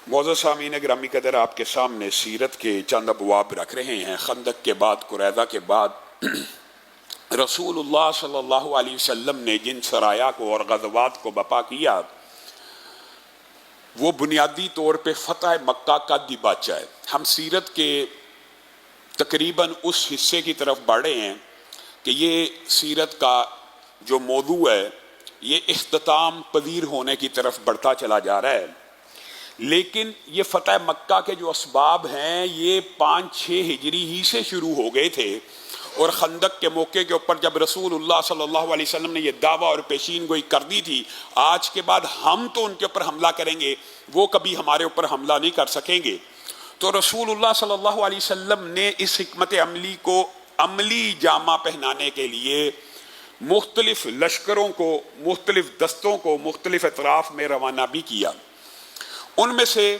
معزز سامعین گرامی قدر، آپ کے سامنے سیرت کے چند ابواب رکھ رہے ہیں۔ خندق کے بعد، قریظہ کے بعد رسول اللہ صلی اللہ علیہ وسلم نے جن سرایا کو اور غزوات کو بپا کیا، وہ بنیادی طور پہ فتح مکہ کا دیباچہ ہے۔ ہم سیرت کے تقریباً اس حصے کی طرف بڑھے ہیں کہ یہ سیرت کا جو موضوع ہے یہ اختتام پذیر ہونے کی طرف بڑھتا چلا جا رہا ہے، لیکن یہ فتح مکہ کے جو اسباب ہیں یہ 5-6 ہجری ہی سے شروع ہو گئے تھے، اور خندق کے موقع کے اوپر جب رسول اللہ صلی اللہ علیہ وسلم نے یہ دعویٰ اور پیشین گوئی کر دی تھی، آج کے بعد ہم تو ان کے اوپر حملہ کریں گے، وہ کبھی ہمارے اوپر حملہ نہیں کر سکیں گے۔ تو رسول اللہ صلی اللہ علیہ وسلم نے اس حکمت عملی کو عملی جامہ پہنانے کے لیے مختلف لشکروں کو، مختلف دستوں کو مختلف اطراف میں روانہ بھی کیا۔ ان میں سے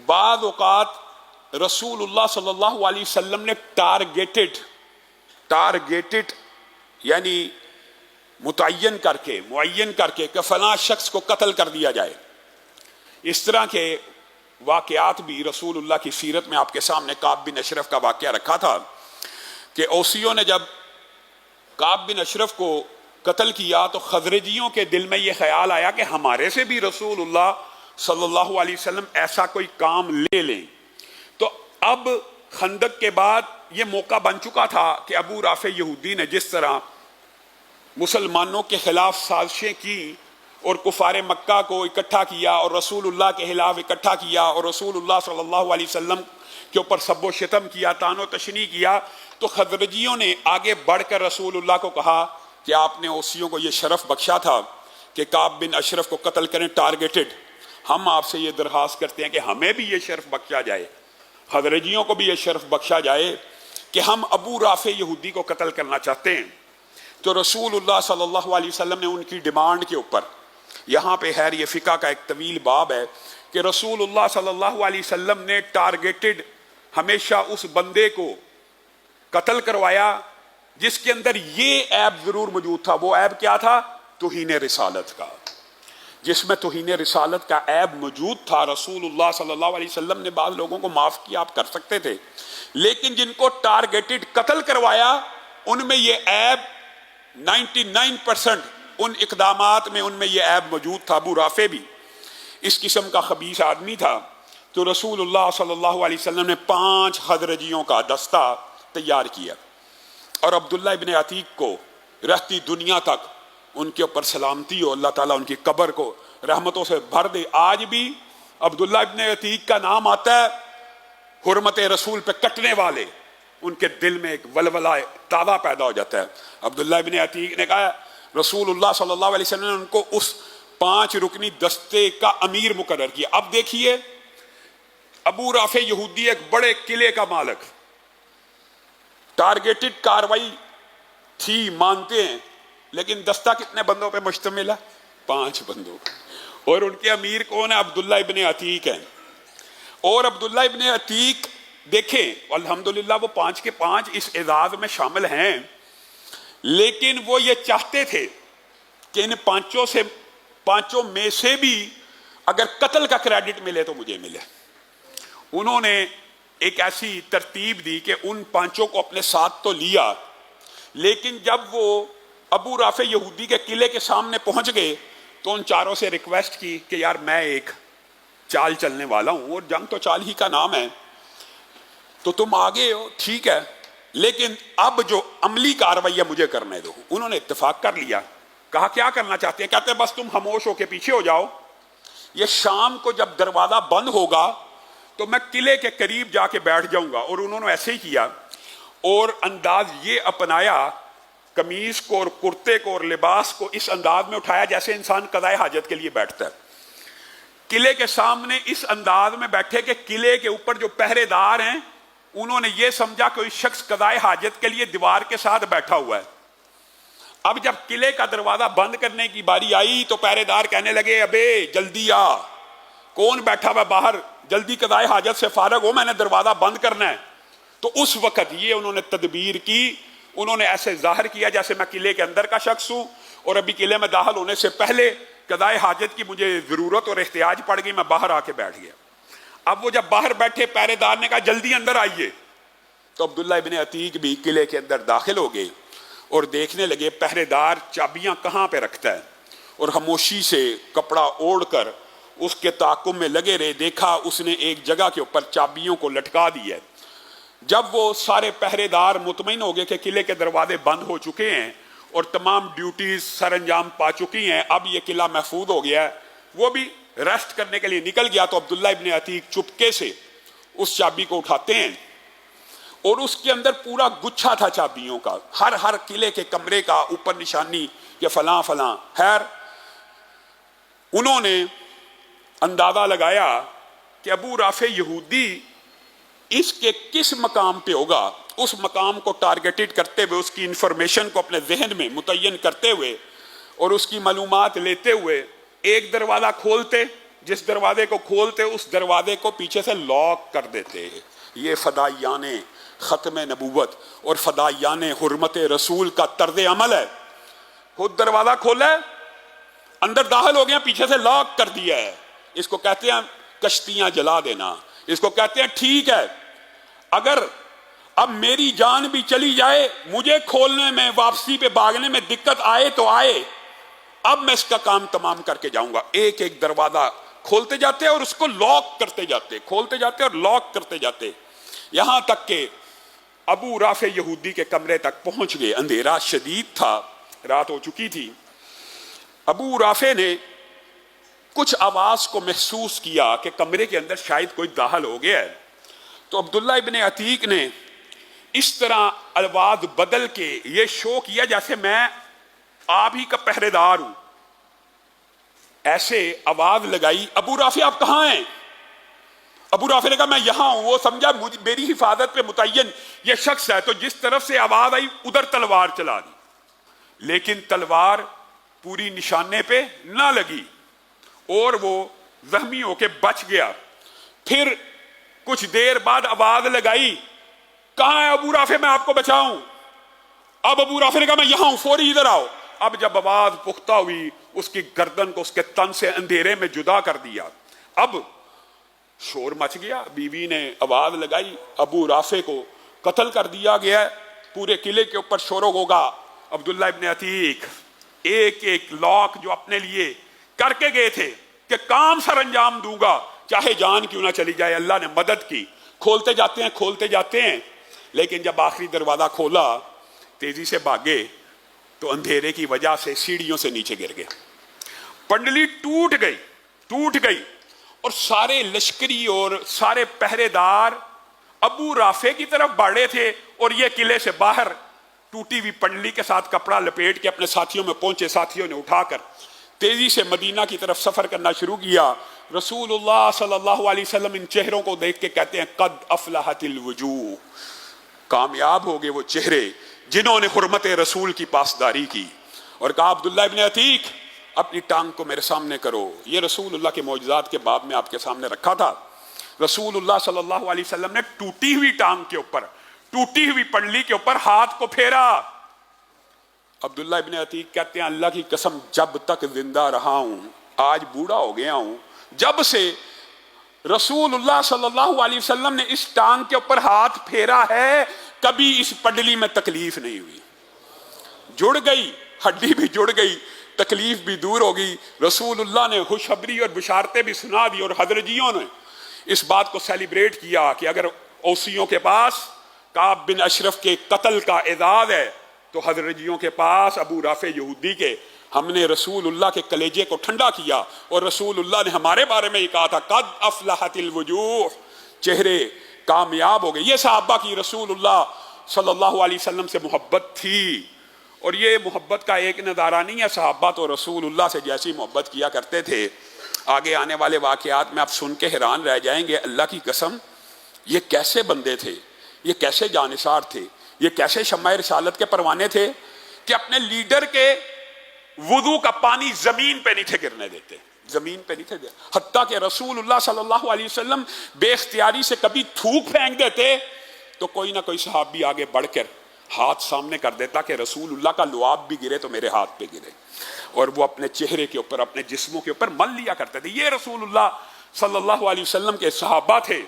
بعض اوقات رسول اللہ صلی اللہ علیہ وسلم نے ٹارگیٹڈ یعنی معین کر کے کہ فلاں شخص کو قتل کر دیا جائے۔ اس طرح کے واقعات بھی رسول اللہ کی سیرت میں آپ کے سامنے کعب بن اشرف کا واقعہ رکھا تھا کہ اوسیوں نے جب کعب بن اشرف کو قتل کیا تو خزرجیوں کے دل میں یہ خیال آیا کہ ہمارے سے بھی رسول اللہ صلی اللہ علیہ وسلم ایسا کوئی کام لے لیں۔ تو اب خندق کے بعد یہ موقع بن چکا تھا کہ ابو رافع یہودی نے جس طرح مسلمانوں کے خلاف سازشیں کی اور کفار مکہ کو اکٹھا کیا اور رسول اللہ کے خلاف اکٹھا کیا اور رسول اللہ صلی اللہ علیہ وسلم کے اوپر سب و شتم کیا، طعن و تشنیع کیا، تو خزرجیوں نے آگے بڑھ کر رسول اللہ کو کہا کہ آپ نے اوسیوں کو یہ شرف بخشا تھا کہ کعب بن اشرف کو قتل کریں ٹارگیٹڈ، ہم آپ سے یہ درخواست کرتے ہیں کہ ہمیں بھی یہ شرف بخشا جائے، خزرجیوں کو بھی یہ شرف بخشا جائے کہ ہم ابو رافع یہودی کو قتل کرنا چاہتے ہیں۔ تو رسول اللہ صلی اللہ علیہ وسلم نے ان کی ڈیمانڈ کے اوپر، یہاں پہ خیر یہ فقہ کا ایک طویل باب ہے کہ رسول اللہ صلی اللہ علیہ وسلم نے ٹارگیٹڈ ہمیشہ اس بندے کو قتل کروایا جس کے اندر یہ عیب ضرور موجود تھا۔ وہ عیب کیا تھا؟ توہین رسالت کا۔ جس میں توہین رسالت کا عیب موجود تھا، رسول اللہ صلی اللہ علیہ وسلم نے بعض لوگوں کو معاف کیا، آپ کر سکتے تھے، لیکن جن کو ٹارگیٹڈ قتل کروایا ان میں یہ عیب 99% ان اقدامات میں ان میں یہ عیب موجود تھا۔ ابو رافع بھی اس قسم کا خبیث آدمی تھا۔ تو رسول اللہ صلی اللہ علیہ وسلم نے 5 خزرجیوں کا دستہ تیار کیا اور عبداللہ ابن عتیق کو رہتی دنیا تک ان کے اوپر سلامتی ہو، اللہ تعالیٰ ان کی قبر کو رحمتوں سے بھر دے۔ آج بھی عبداللہ ابن عتیق کا نام آتا ہے، حرمت رسول پہ کٹنے والے، ان کے دل میں ایک ولولہ تازہ پیدا ہو جاتا ہے۔ عبداللہ ابن عتیق نے کہا رسول اللہ صلی اللہ علیہ وسلم نے ان کو اس 5 رکنی دستے کا امیر مقرر کیا۔ اب دیکھیے ابو رافع یہودی ایک بڑے قلعے کا مالک، ٹارگیٹڈ کاروائی تھی مانتے ہیں، لیکن دستہ کتنے بندوں پہ مشتمل ہے؟ 5 بندوں، اور ان کے امیر کون ہے؟ عبداللہ ابن عتیق ہیں۔ اور عبداللہ ابن عتیق دیکھیں الحمدللہ وہ 5 کے 5 اس اعزاز میں شامل ہیں، لیکن وہ یہ چاہتے تھے کہ ان 5 میں سے بھی اگر قتل کا کریڈٹ ملے تو مجھے ملے۔ انہوں نے ایک ایسی ترتیب دی کہ ان 5 کو اپنے ساتھ تو لیا، لیکن جب وہ ابو رافع یہودی کے قلعے کے سامنے پہنچ گئے تو ان 4 سے ریکویسٹ کی کہ یار میں ایک چال چلنے والا ہوں، اور جنگ تو چال ہی کا نام ہے، تو تم آگے ہو ٹھیک ہے، لیکن اب جو عملی کاروائی ہے مجھے کرنے دو۔ انہوں نے اتفاق کر لیا، کہا کیا کرنا چاہتے ہیں؟ کہتے ہیں بس تم خاموش ہو کے پیچھے ہو جاؤ، یہ شام کو جب دروازہ بند ہوگا تو میں قلعے کے قریب جا کے بیٹھ جاؤں گا۔ اور انہوں نے ایسے ہی کیا، اور انداز یہ اپنایا، قمیص کو اور کرتے کو اور لباس کو اس انداز میں اٹھایا جیسے انسان قضائے حاجت کے لیے بیٹھتا ہے۔ قلعے کے سامنے اس انداز میں بیٹھے کہ قلعے کے اوپر جو پہرے دار ہیں انہوں نے یہ سمجھا کوئی شخص قضائے حاجت کے لیے دیوار کے ساتھ بیٹھا ہوا ہے۔ اب جب قلعے کا دروازہ بند کرنے کی باری آئی تو پہرے دار کہنے لگے ابے جلدی آ، کون بیٹھا ہوا باہر، جلدی قضائے حاجت سے فارغ ہو، میں نے دروازہ بند کرنا ہے۔ تو اس وقت یہ انہوں نے تدبیر کی، انہوں نے ایسے ظاہر کیا جیسے میں قلعے کے اندر کا شخص ہوں، اور ابھی قلعے میں داخل ہونے سے پہلے قضائے حاجت کی مجھے ضرورت اور احتیاج پڑ گئی، میں باہر آ کے بیٹھ گیا۔ اب وہ جب باہر بیٹھے پہرے دار نے کہا جلدی اندر آئیے، تو عبداللہ ابن عتیق بھی قلعے کے اندر داخل ہو گئے اور دیکھنے لگے پہرے دار چابیاں کہاں پہ رکھتا ہے، اور خاموشی سے کپڑا اوڑھ کر اس کے تعاقب میں لگے رہے۔ دیکھا اس نے ایک جگہ کے اوپر چابیوں کو لٹکا دیا ہے۔ جب وہ سارے پہرے دار مطمئن ہو گئے کہ قلعے کے دروازے بند ہو چکے ہیں اور تمام ڈیوٹیز سر انجام پا چکی ہیں، اب یہ قلعہ محفوظ ہو گیا ہے، وہ بھی ریسٹ کرنے کے لیے نکل گیا، تو عبداللہ ابن عتیق چپکے سے اس چابی کو اٹھاتے ہیں اور اس کے اندر پورا گچھا تھا چابیوں کا، ہر قلعے کے کمرے کا اوپر نشانی کہ فلاں فلاں۔ خیر انہوں نے اندازہ لگایا کہ ابو رافع یہودی اس کے کس مقام پہ ہوگا، اس مقام کو ٹارگیٹڈ کرتے ہوئے، اس کی انفارمیشن کو اپنے ذہن میں متعین کرتے ہوئے اور اس کی معلومات لیتے ہوئے ایک دروازہ کھولتے، جس دروازے کو کھولتے اس دروازے کو پیچھے سے لاک کر دیتے۔ یہ فدائیان ختم نبوت اور فدائیان حرمت رسول کا طرز عمل ہے۔ خود دروازہ کھولا ہے، اندر داخل ہو گیا، پیچھے سے لاک کر دیا ہے۔ اس کو کہتے ہیں کشتیاں جلا دینا، اس کو کہتے ہیں ٹھیک ہے اگر اب میری جان بھی چلی جائے، مجھے کھولنے میں، واپسی پہ بھاگنے میں دقت آئے تو آئے، اب میں اس کا کام تمام کر کے جاؤں گا۔ ایک ایک دروازہ کھولتے جاتے اور اس کو لاک کرتے جاتے، کھولتے جاتے اور لاک کرتے جاتے، یہاں تک کہ ابو رافع یہودی کے کمرے تک پہنچ گئے۔ اندھیرا شدید تھا، رات ہو چکی تھی۔ ابو رافع نے کچھ آواز کو محسوس کیا کہ کمرے کے اندر شاید کوئی داخل ہو گیا ہے، تو عبداللہ ابن عتیق نے اس طرح آواز بدل کے یہ شو کیا جیسے میں آپ ہی کا پہرے دار ہوں، ایسے آواز لگائی، ابو رافع آپ کہاں ہیں؟ ابو رافع نے کہا میں یہاں ہوں۔ وہ سمجھا میری حفاظت پہ متعین یہ شخص ہے، تو جس طرف سے آواز آئی ادھر تلوار چلا دی، لیکن تلوار پوری نشانے پہ نہ لگی اور وہ زخمی ہو کے بچ گیا۔ پھر کچھ دیر بعد آواز لگائی، کہاں ہے ابو رافع، میں آپ کو بچاؤں؟ اب ابو رافع نے کہا میں یہاں ہوں، فوری ادھر آؤ۔ اب جب آواز پختہ ہوئی، اس کی گردن کو اس کے تن سے اندھیرے میں جدا کر دیا۔ اب شور مچ گیا، بیوی نے آواز لگائی، ابو رافع کو قتل کر دیا گیا ہے۔ پورے قلعے کے اوپر شور ہوگا۔ عبداللہ ابن عتیق ایک ایک لاک جو اپنے لیے کر کے گئے تھے کہ کام سر انجام دوں گا چاہے جان کیوں نہ چلی جائے، اللہ نے مدد کی، کھولتے جاتے ہیں کھولتے جاتے ہیں، لیکن جب آخری دروازہ کھولا تیزی سے بھاگے تو اندھیرے کی وجہ سے سیڑھیوں سے نیچے گر گئے، پنڈلی ٹوٹ گئی اور سارے لشکری اور سارے پہرے دار ابو رافع کی طرف بڑھے تھے اور یہ قلعے سے باہر ٹوٹی ہوئی پنڈلی کے ساتھ کپڑا لپیٹ کے اپنے ساتھیوں میں پہنچے۔ ساتھیوں نے اٹھا کر تیزی سے مدینہ کی طرف سفر کرنا شروع کیا۔ رسول اللہ صلی اللہ علیہ وسلم ان چہروں کو دیکھ کے کہتے ہیں قد افلحت الوجوہ، کامیاب ہو گئے وہ چہرے جنہوں نے حرمت رسول کی پاسداری کی۔ اور کہا عبداللہ ابن عتیق اپنی ٹانگ کو میرے سامنے کرو۔ یہ رسول اللہ کے معجزات کے باب میں آپ کے سامنے رکھا تھا۔ رسول اللہ صلی اللہ علیہ وسلم نے ٹوٹی ہوئی ٹانگ کے اوپر، ٹوٹی ہوئی پنڈلی کے اوپر ہاتھ کو پھیرا۔ عبداللہ ابن عتیق کہتے ہیں اللہ کی قسم جب تک زندہ رہا ہوں، آج بوڑھا ہو گیا ہوں، جب سے رسول اللہ صلی اللہ علیہ وسلم نے اس ٹانگ کے اوپر ہاتھ پھیرا ہے کبھی اس پنڈلی میں تکلیف نہیں ہوئی۔ جڑ گئی، ہڈی بھی جڑ گئی، تکلیف بھی دور ہوگی۔ رسول اللہ نے خوشخبری اور بشارتیں بھی سنا دی، اور حضرجیوں نے اس بات کو سیلیبریٹ کیا کہ اگر اوسیوں کے پاس کعب بن اشرف کے قتل کا اعزاز ہے تو حضرجیوں کے پاس ابو رافع یہودی کے، ہم نے رسول اللہ کے کلیجے کو ٹھنڈا کیا اور رسول اللہ نے ہمارے بارے میں یہ کہا تھا قد افلحت الوجوہ، چہرے کامیاب ہو گئے۔ یہ صحابہ کی رسول اللہ صلی اللہ علیہ وسلم سے محبت تھی، اور یہ محبت کا ایک نظارہ نہیں ہے، صحابہ تو رسول اللہ سے جیسی محبت کیا کرتے تھے، آگے آنے والے واقعات میں آپ سن کے حیران رہ جائیں گے۔ اللہ کی قسم یہ کیسے بندے تھے، یہ کیسے جانثار تھے، یہ کیسے شمع رسالت کے پروانے تھے کہ اپنے لیڈر کے وضو کا پانی زمین پہ نہیں تھے گرنے دیتے، زمین پہ نہیں تھے دیتے، حتیٰ کہ رسول اللہ صلی اللہ علیہ وسلم بے اختیاری سے کبھی تھوک پھینک دیتے تو کوئی نہ کوئی صحابی آگے بڑھ کر ہاتھ سامنے کر دیتا کہ رسول اللہ کا لعاب بھی گرے تو میرے ہاتھ پہ گرے، اور وہ اپنے چہرے کے اوپر، اپنے جسموں کے اوپر مل لیا کرتے تھے۔ یہ رسول اللہ صلی اللہ علیہ وسلم کے صحابہ تھے